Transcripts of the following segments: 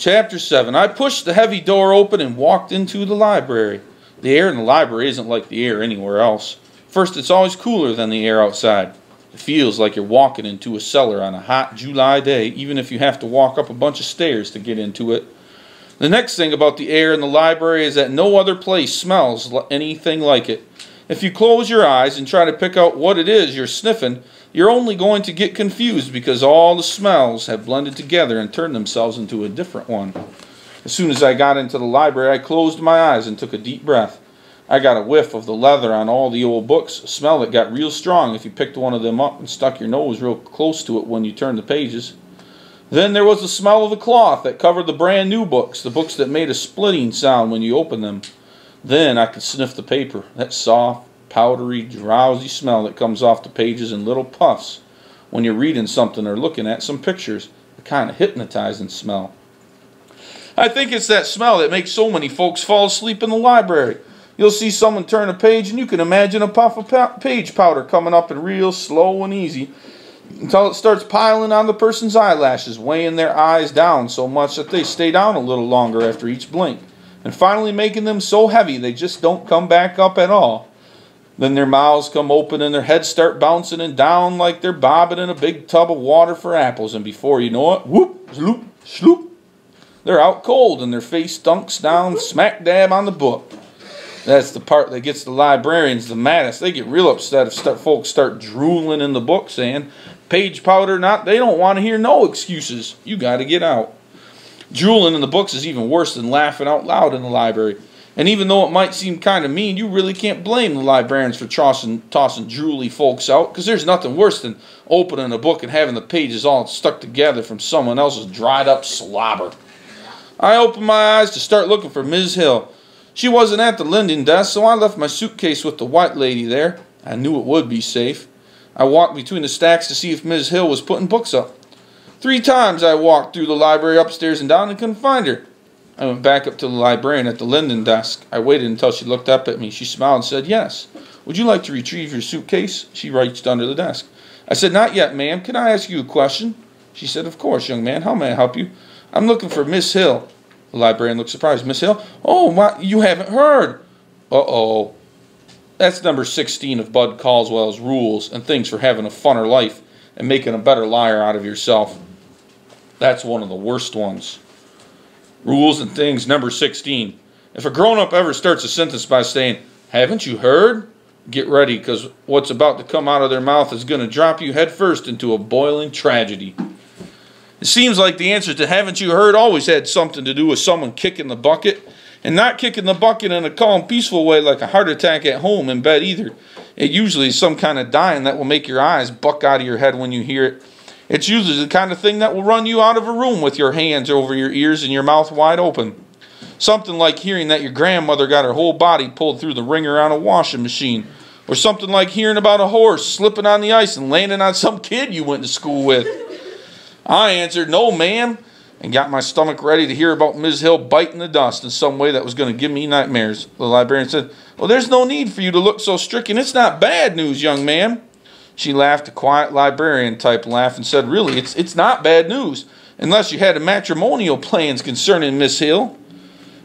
Chapter 7. I pushed the heavy door open and walked into the library. The air in the library isn't like the air anywhere else. First, it's always cooler than the air outside. It feels like you're walking into a cellar on a hot July day, even if you have to walk up a bunch of stairs to get into it. The next thing about the air in the library is that no other place smells anything like it. If you close your eyes and try to pick out what it is you're sniffing, you're only going to get confused because all the smells have blended together and turned themselves into a different one. As soon as I got into the library, I closed my eyes and took a deep breath. I got a whiff of the leather on all the old books, a smell that got real strong if you picked one of them up and stuck your nose real close to it when you turned the pages. Then there was the smell of the cloth that covered the brand new books, the books that made a splitting sound when you opened them. Then I could sniff the paper, that soft, powdery, drowsy smell that comes off the pages in little puffs when you're reading something or looking at some pictures, a kind of hypnotizing smell. I think it's that smell that makes so many folks fall asleep in the library. You'll see someone turn a page and you can imagine a puff of page powder coming up and real slow and easy until it starts piling on the person's eyelashes, weighing their eyes down so much that they stay down a little longer after each blink, and finally making them so heavy they just don't come back up at all. Then their mouths come open and their heads start bouncing and down like they're bobbing in a big tub of water for apples, and before you know it, whoop, sloop, sloop, they're out cold and their face dunks down smack dab on the book. That's the part that gets the librarians the maddest. They get real upset if folks start drooling in the book saying, page powder not, they don't want to hear no excuses. You got to get out. Drooling in the books is even worse than laughing out loud in the library. And even though it might seem kind of mean, you really can't blame the librarians for tossing drooly folks out, because there's nothing worse than opening a book and having the pages all stuck together from someone else's dried up slobber. I opened my eyes to start looking for Ms. Hill. She wasn't at the lending desk, so I left my suitcase with the white lady there. I knew it would be safe. I walked between the stacks to see if Ms. Hill was putting books up. 3 times I walked through the library upstairs and down and couldn't find her. I went back up to the librarian at the lending desk. I waited until she looked up at me. She smiled and said, "Yes. Would you like to retrieve your suitcase?" She reached under the desk. I said, "Not yet, ma'am. Can I ask you a question?" She said, "Of course, young man. How may I help you?" "I'm looking for Miss Hill." The librarian looked surprised. "Miss Hill? Oh, my, you haven't heard." Uh-oh. That's number 16 of Bud Caldwell's Rules and Things for Having a Funner Life and Making a Better Liar Out of Yourself. That's one of the worst ones. Rules and Things, number 16. If a grown-up ever starts a sentence by saying, "Haven't you heard?" get ready, because what's about to come out of their mouth is going to drop you headfirst into a boiling tragedy. It seems like the answer to "haven't you heard" always had something to do with someone kicking the bucket, and not kicking the bucket in a calm, peaceful way like a heart attack at home in bed either. It usually is some kind of dying that will make your eyes buck out of your head when you hear it. It's usually the kind of thing that will run you out of a room with your hands over your ears and your mouth wide open. Something like hearing that your grandmother got her whole body pulled through the wringer on a washing machine. Or something like hearing about a horse slipping on the ice and landing on some kid you went to school with. I answered, "No, ma'am," and got my stomach ready to hear about Ms. Hill biting the dust in some way that was going to give me nightmares. The librarian said, "Well, there's no need for you to look so stricken. It's not bad news, young man." She laughed a quiet librarian-type laugh and said, "Really, it's not bad news, unless you had a matrimonial plans concerning Miss Hill."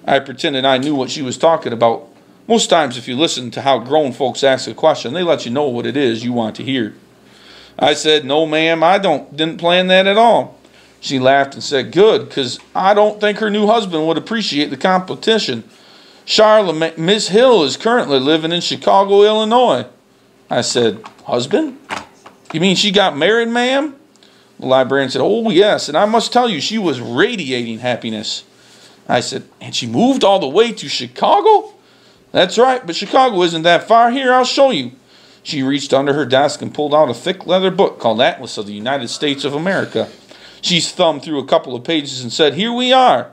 I pretended I knew what she was talking about. Most times if you listen to how grown folks ask a question, they let you know what it is you want to hear. I said, "No, ma'am, I didn't plan that at all." She laughed and said, "Good, because I don't think her new husband would appreciate the competition. Charlotte, Miss Hill is currently living in Chicago, Illinois." I said, "Husband? You mean she got married, ma'am?" The librarian said, "Oh, yes, and I must tell you, she was radiating happiness." I said, "And she moved all the way to Chicago?" "That's right, but Chicago isn't that far. Here, I'll show you." She reached under her desk and pulled out a thick leather book called Atlas of the United States of America. She thumbed through a couple of pages and said, "Here we are."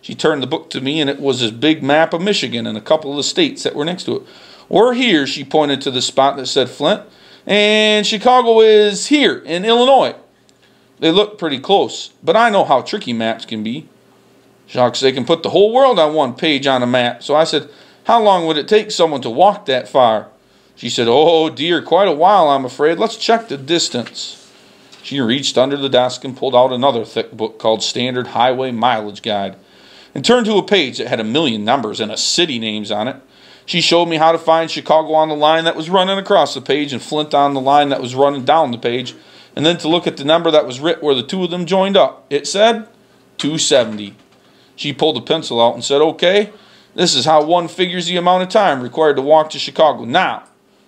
She turned the book to me, and it was this big map of Michigan and a couple of the states that were next to it. "We're here," she pointed to the spot that said Flint, "and Chicago is here in Illinois." They looked pretty close, but I know how tricky maps can be. Shucks, they can put the whole world on one page on a map. So I said, "How long would it take someone to walk that far?" She said, "Oh dear, quite a while, I'm afraid. Let's check the distance." She reached under the desk and pulled out another thick book called Standard Highway Mileage Guide and turned to a page that had 1,000,000 numbers and a city names on it. She showed me how to find Chicago on the line that was running across the page and Flint on the line that was running down the page, and then to look at the number that was writ where the two of them joined up. It said 270. She pulled a pencil out and said, "Okay, this is how one figures the amount of time required to walk to Chicago. Now,"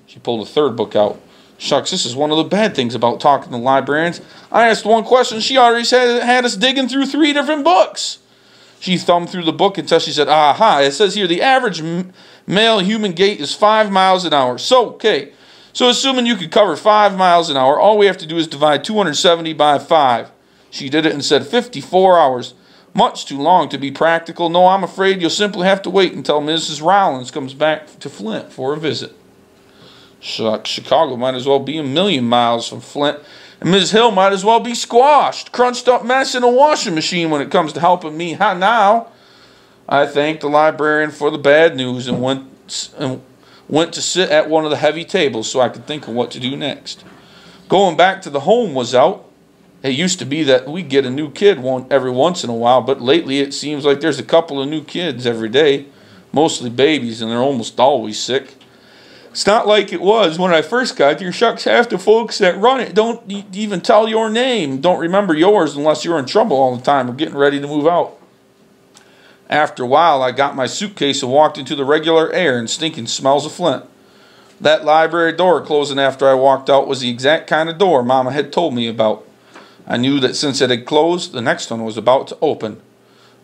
she pulled a third book out. Shucks, this is one of the bad things about talking to librarians. I asked one question, she already had us digging through 3 different books. She thumbed through the book until she said, "Aha, it says here the average male human gait is 5 miles an hour. So assuming you could cover 5 miles an hour, all we have to do is divide 270 by 5. She did it and said 54 hours. Much too long to be practical. No, I'm afraid you'll simply have to wait until Mrs. Rollins comes back to Flint for a visit." Shucks, Chicago might as well be 1,000,000 miles from Flint, and Ms. Hill might as well be squashed, crunched up mess in a washing machine when it comes to helping me now. I thanked the librarian for the bad news and went to sit at one of the heavy tables so I could think of what to do next. Going back to the home was out. It used to be that we get a new kid every once in a while, but lately it seems like there's a couple of new kids every day, mostly babies, and they're almost always sick. It's not like it was when I first got here. Shucks, half the folks that run it don't even tell your name, don't remember yours unless you're in trouble all the time or getting ready to move out. After a while, I got my suitcase and walked into the regular air and stinking smells of Flint. That library door closing after I walked out was the exact kind of door Mama had told me about. I knew that since it had closed, the next one was about to open.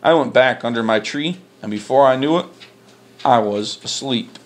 I went back under my tree, and before I knew it, I was asleep.